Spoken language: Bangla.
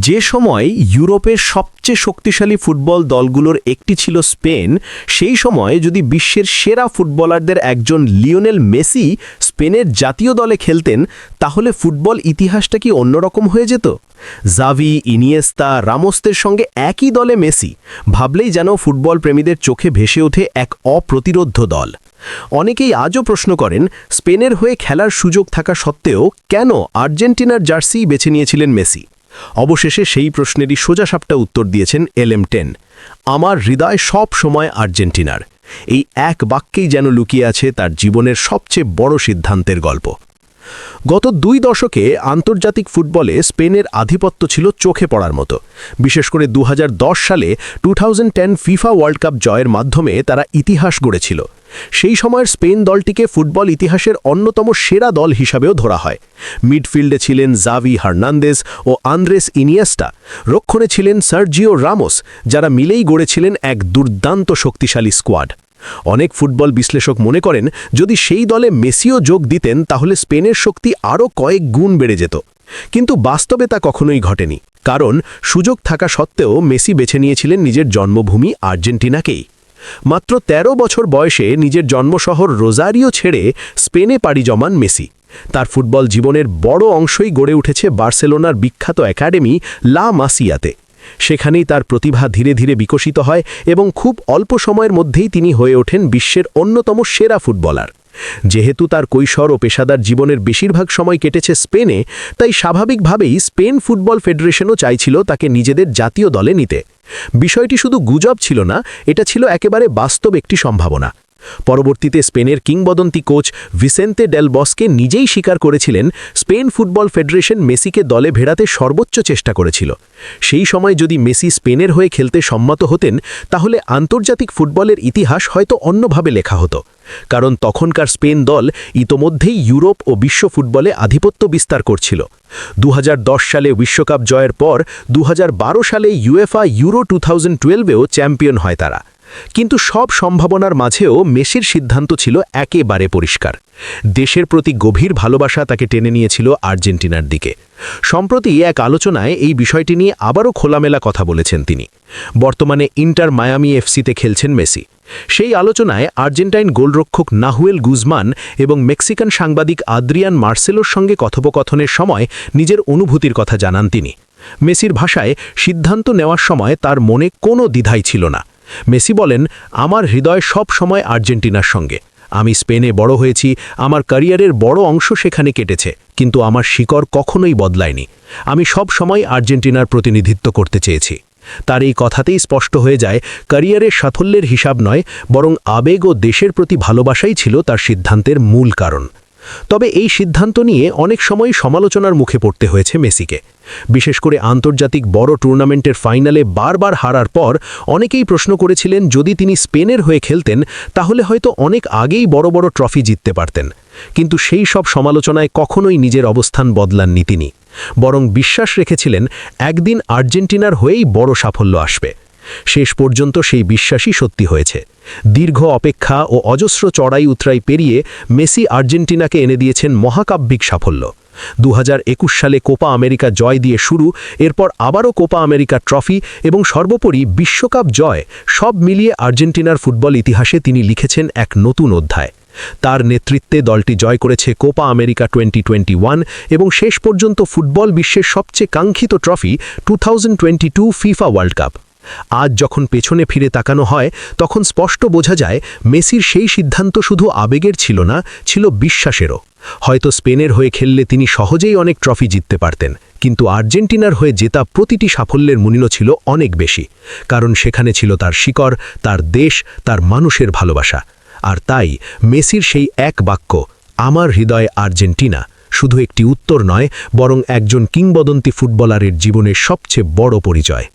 যে সময় ইউরোপের সবচেয়ে শক্তিশালী ফুটবল দলগুলোর একটি ছিল স্পেন, সেই সময় যদি বিশ্বের সেরা ফুটবলারদের একজন লিওনেল মেসি স্পেনের জাতীয় দলে খেলতেন, তাহলে ফুটবল ইতিহাসটা কি অন্যরকম হয়ে যেত? জাভি, ইনিয়েস্তা, রামোসদের সঙ্গে একই দলে মেসি, ভাবলেই যেন ফুটবল প্রেমীদের চোখে ভেসে ওঠে এক অপ্রতিরোধ্য দল। অনেকেই আজও প্রশ্ন করেন, স্পেনের হয়ে খেলার সুযোগ থাকা সত্ত্বেও কেন আর্জেন্টিনার জার্সি বেছে নিয়েছিলেন মেসি? অবশেষে সেই প্রশ্নেরই সোজাসাপটা উত্তর দিয়েছেন LM10। আমার হৃদয় সব সময় আর্জেন্টিনার। এই এক বাক্যেই যেন লুকিয়ে আছে তার জীবনের সবচেয়ে বড় সিদ্ধান্তের গল্প। গত 2 দশকে আন্তর্জাতিক ফুটবলে স্পেনের আধিপত্য ছিল চোখে পড়ার মতো। বিশেষ করে 2010 সালে 2010 ফিফা ওয়ার্ল্ড কাপ জয়ের মাধ্যমে তারা ইতিহাস গড়েছিল। সেই সময়ের স্পেন দলটিকে ফুটবল ইতিহাসের অন্যতম সেরা দল হিসাবেও ধরা হয়। মিডফিল্ডে ছিলেন জাভি হার্নান্দেজ ও আন্দ্রেস ইনিয়েস্টা, রক্ষণে ছিলেন সার্জিও রামোস, যারা মিলেই গড়েছিলেন এক দুর্দান্ত শক্তিশালী স্কোয়াড। অনেক ফুটবল বিশ্লেষক মনে করেন, যদি সেই দলে মেসিও যোগ দিতেন তাহলে স্পেনের শক্তি আরও কয়েক গুণ বেড়ে যেত। কিন্তু বাস্তবে তা কখনোই ঘটেনি, কারণ সুযোগ থাকা সত্ত্বেও মেসি বেছে নিয়েছিলেন নিজের জন্মভূমি আর্জেন্টিনাকেই। মাত্র 13 বছর বয়সে নিজের জন্মশহর রোজারিও ছেড়ে স্পেনে পাড়ি জমান মেসি। তার ফুটবল জীবনের বড় অংশই গড়ে উঠেছে বার্সেলোনার বিখ্যাত একাডেমি লা মাসিয়াতে। সেখানেই তার প্রতিভা ধীরে ধীরে বিকশিত হয় এবং খুব অল্প সময়ের মধ্যেই তিনি হয়ে ওঠেন বিশ্বের অন্যতম সেরা ফুটবলার। যেহেতু তার কৈশোর ও পেশাদার জীবনের বেশিরভাগ সময় কেটেছে স্পেনে, তাই স্বাভাবিকভাবেই স্পেন ফুটবল ফেডারেশনও চাইছিল তাকে নিজেদের জাতীয় দলে নিতে। বিষয়টি শুধু গুজব ছিল না, এটা ছিল একেবারে বাস্তব একটি সম্ভাবনা। পরবর্তীতে স্পেনের কিংবদন্তি কোচ ভিসেন্তে ডেল বস্কে নিজেই স্বীকার করেছিলেন, স্পেন ফুটবল ফেডারেশন মেসিকে দলে ভেড়াতে সর্বোচ্চ চেষ্টা করেছিল। সেই সময় যদি মেসি স্পেনের হয়ে খেলতে সম্মত হতেন, তাহলে আন্তর্জাতিক ফুটবলের ইতিহাস হয়তো অন্যভাবে লেখা হতো। কারণ তখনকার স্পেন দল ইতোমধ্যেই ইউরোপ ও বিশ্ব ফুটবলে আধিপত্য বিস্তার করছিল। 2010 সালে বিশ্বকাপ জয়ের পর 2012 সালে ইউএফা ইউরো 2012-এও চ্যাম্পিয়ন হয় তারা। কিন্তু সব সম্ভাবনার মাঝেও মেসির সিদ্ধান্ত ছিল একেবারে পরিষ্কার। দেশের প্রতি গভীর ভালোবাসা তাকে টেনে নিয়েছিল আর্জেন্টিনার দিকে। সম্প্রতি এক আলোচনায় এই বিষয়টি নিয়ে আবারও খোলামেলা কথা বলেছেন তিনি। বর্তমানে ইন্টার মায়ামি এফসিতে খেলছেন মেসি। সেই আলোচনায় আর্জেন্টাইন গোলরক্ষক নাহুয়েল গুজমান এবং মেক্সিকান সাংবাদিক আদ্রিয়ান মার্সেলোর সঙ্গে কথোপকথনের সময় নিজের অনুভূতির কথা জানান তিনি। মেসির ভাষায়, সিদ্ধান্ত নেওয়ার সময় তার মনে কোনো দ্বিধাই ছিল না। মেসি বলেন, আমার হৃদয় সব সময় আর্জেন্টিনার সঙ্গে। আমি স্পেনে বড় হয়েছি, আমার ক্যারিয়ারের বড় অংশ সেখানে কেটেছে, কিন্তু আমার শিকড় কখনোই বদলায়নি। আমি সব সময় আর্জেন্টিনার প্রতিনিধিত্ব করতে চেয়েছি। তার এই কথাতেই স্পষ্ট হয়ে যায়, ক্যারিয়ারের সাফল্যের হিসাব নয়, বরং আবেগ ও দেশের প্রতি ভালোবাসাই ছিল তার সিদ্ধান্তের মূল কারণ। তবে এই সিদ্ধান্ত নিয়ে অনেক সময় সমালোচনার মুখে পড়তে হয়েছে মেসিকে। বিশেষ করে আন্তর্জাতিক বড় টুর্নামেন্টের ফাইনালে বারবার হারার পর অনেকেই প্রশ্ন করেছিলেন, যদি তিনি স্পেনের হয়ে খেলতেন তাহলে হয়তো অনেক আগেই বড় বড় ট্রফি জিততে পারতেন। কিন্তু সেই সব সমালোচনায় কখনোই নিজের অবস্থান বদলাননি তিনি, বরং বিশ্বাস রেখেছিলেন একদিন আর্জেন্টিনার হয়েই বড় সাফল্য আসবে। শেষ পর্যন্ত সেই বিশ্বাসই সত্যি হয়েছে। দীর্ঘ অপেক্ষা ও অজস্র চড়াই উতরাই পেরিয়ে মেসি আর্জেন্টিনাকে এনে দিয়েছেন মহাকাব্যিক সাফল্য। 2021 সালে কোপা আমেরিকা জয় দিয়ে শুরু, এরপর আবারও কোপা আমেরিকা ট্রফি এবং সর্বোপরি বিশ্বকাপ জয়, সব মিলিয়ে আর্জেন্টিনার ফুটবল ইতিহাসে তিনি লিখেছেন এক নতুন অধ্যায়। তার নেতৃত্বে দলটি জয় করেছে কোপা আমেরিকা 2021 এবং শেষ পর্যন্ত ফুটবল বিশ্বের সবচেয়ে কাঙ্ক্ষিত ট্রফি 2022 ফিফা ওয়ার্ল্ড কাপ। আজ যখন পেছনে ফিরে তাকানো হয়, তখন স্পষ্ট বোঝা যায় মেসির সেই সিদ্ধান্ত শুধু আবেগের ছিল না, ছিল বিশ্বাসেরও। হয়তো স্পেনের হয়ে খেললে তিনি সহজেই অনেক ট্রফি জিততে পারতেন, কিন্তু আর্জেন্টিনার হয়ে জেতা প্রতিটি সাফল্যের মূল্য ছিল অনেক বেশি, কারণ সেখানে ছিল তার শিকড়, তার দেশ, তার মানুষের ভালোবাসা। আর তাই মেসির সেই এক বাক্য, আমার হৃদয় আর্জেন্টিনা, শুধু একটি উত্তর নয়, বরং একজন কিংবদন্তি ফুটবলারের জীবনের সবচেয়ে বড় পরিচয়।